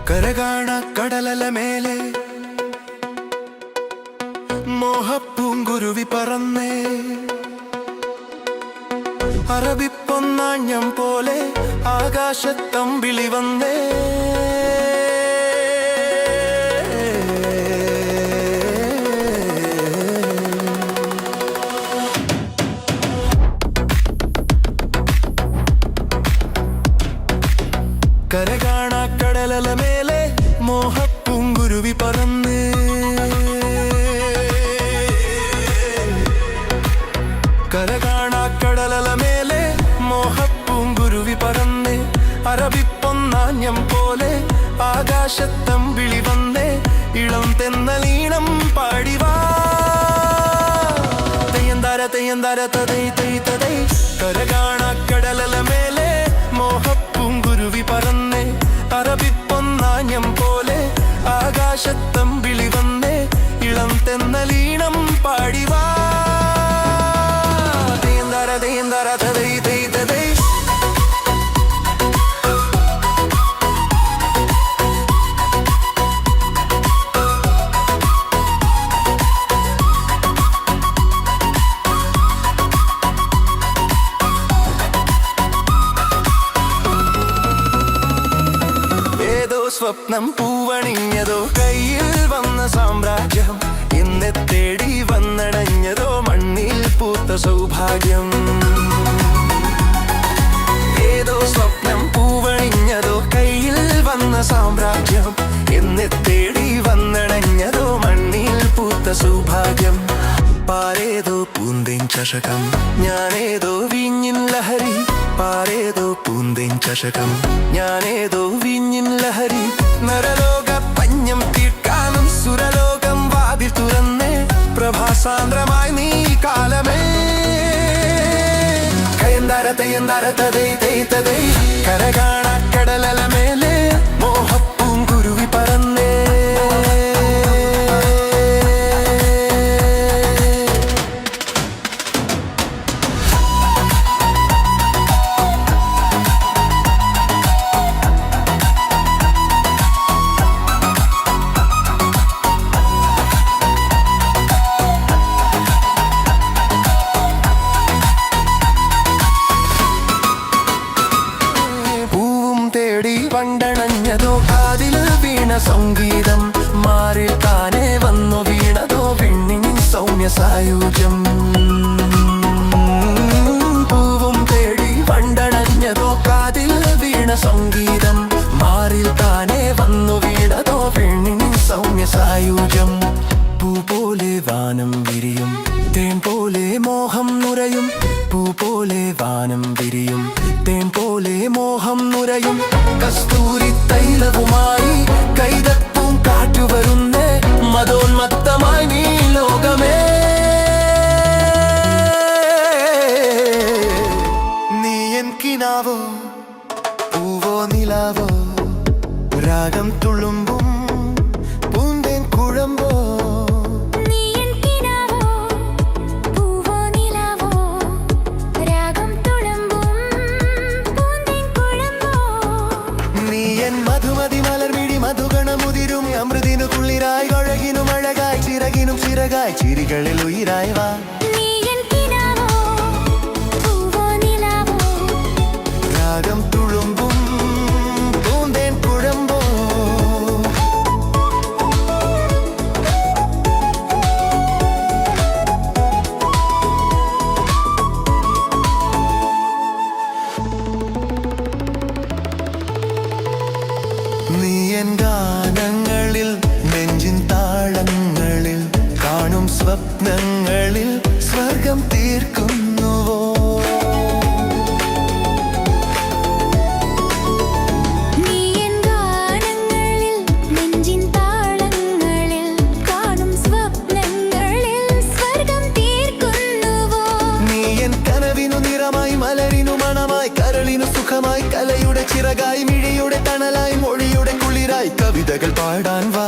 കരകാണ കടലല മേലെ മോഹപ്പൂങ്കുരുവി പറന്നേ, അറബിപ്പൊന്നാഞ്ഞം പോലെ ആകാശത്തമ്പിളി വന്നേ. കരകാണ കടലല മേലെ മോഹപ്പൂങ്കുരുവി പറന്ന്, കരകാണ കടലല മേലെ മോഹപ്പൂങ്കുരുവി പറന്ന്, അറബിപ്പൊന്നാഞ്ഞം പോലെ ആകാശത്തമ്പിളി വന്നേ. ഇളം തെന്നലീണം പാടിവാ, തെയ്യന്താര തെയ്യന്താര തതൈ തൈ തതൈ. കരകാണ കടലല മേലെ മോഹപ്പൂങ്കുരുവി പറന്നേ, അറബിപ്പൊന്നാഞ്ഞം പോലെ ആകാശത്തമ്പിളി വന്നേ. ഇളം തെന്നലീണം പാടിവാ, തെയ്യന്താര തെയ്യന്താര തതൈ തൈ തതൈ. സ്വപ്നം പൂവണിഞ്ഞതോ, കയ്യിൽ വന്ന സാമ്രാജ്യം എന്നെ തേടി വന്നടഞ്ഞതോ, മണ്ണിൽ പൂത്ത സൗഭാഗ്യം. ഏതോ സ്വപ്നം പൂവണിഞ്ഞതോ, കയ്യിൽ വന്ന സാമ്രാജ്യം എന്നെ തേടി വന്നടഞ്ഞതോ, മണ്ണിൽ പൂത്ത സൗഭാഗ്യം. പാരേതോ പൂന്തേൻ ചഷകം, ഞാനേതോ വീഞ്ഞിൻ ലഹരി. പാരേതോ പൂന്തേൻ ചഷകം, ഞാനേതോ വീഞ്ഞിൻ ലഹരി. നരലോക പഞ്ഞം തീർക്കാനും സുരലോകം വാതിൽ തുറന്നേ, പ്രഭാസാന്ദ്രമായി നീ കാലമേ. കയന്താര തെയ്യന്താര തതൈ തൈ തതൈ. കരകാണ കടലല മേലെ മോഹപ്പൂങ്കുരുവി പറന്നേ. വണ്ടണഞ്ഞതോ, കാതിൽ വീണ സംഗീതം മാറിൽ താനെ വന്നു വീണതോ, വിണ്ണിൻ സൗമ്യ സായുജ്യം. പൂവും തേടി വണ്ടണഞ്ഞതോ, കാതിൽ വീണ സംഗീതം മാറിൽ താനെ വന്നു വീണതോ, വിണ്ണിൻ സൗമ്യ സായുജ്യം. പൂ പോലെ വാനം വിരിയും, തേൻ പോലെ മോഹം നുരയും. പൂ പോലെ വാനം വിരിയും, തേൻ പോലെ മോഹം നുരയും. കസ്തൂരി തൈലവുമായി കൈതപ്പും കാറ്റുവരുന്നേ, മതോന്മത്തമായി നീ ലോകമേ. നീ എൻ കിനാവോ, പൂവോ നിലാവോ, രാഗം തുളുമ്പും പൂന്തേൻ കുഴമ്പോ. മധുമതി മലർമിഴി മധുഗണമുതിരും അമൃതിനു കുളിരായി, ഒഴകിനും അഴകായി, ചിറകിനും ചിറകായി, ചിരികളിൽ ഉയിരായി വാ. രാഗം തുളുമ്പും പൂന്തേൻ കുഴമ്പോ. നീ എൻ ഗാനങ്ങളിൽ, നെഞ്ചിൻ താളങ്ങളിൽ, കാണും സ്വപ്നങ്ങളിൽ സ്വർഗം തീർക്കുന്നുവോ. നീ എൻ ഗാനങ്ങളിൽ, നെഞ്ചിൻ താളങ്ങളിൽ, കാണും സ്വപ്നങ്ങളിൽ സ്വർഗം തീർക്കുന്നുവോ. നീ എൻ കനവിനു നിറമായി, മലരിനു മണമായി, കരളിനു സുഖമായി, കലയുടെ ചിറകായി, മിഴിയുടെ തണലായി, മൊഴിയുടെ കുളിരായി, കവിതകൾ പാടാൻ വാ.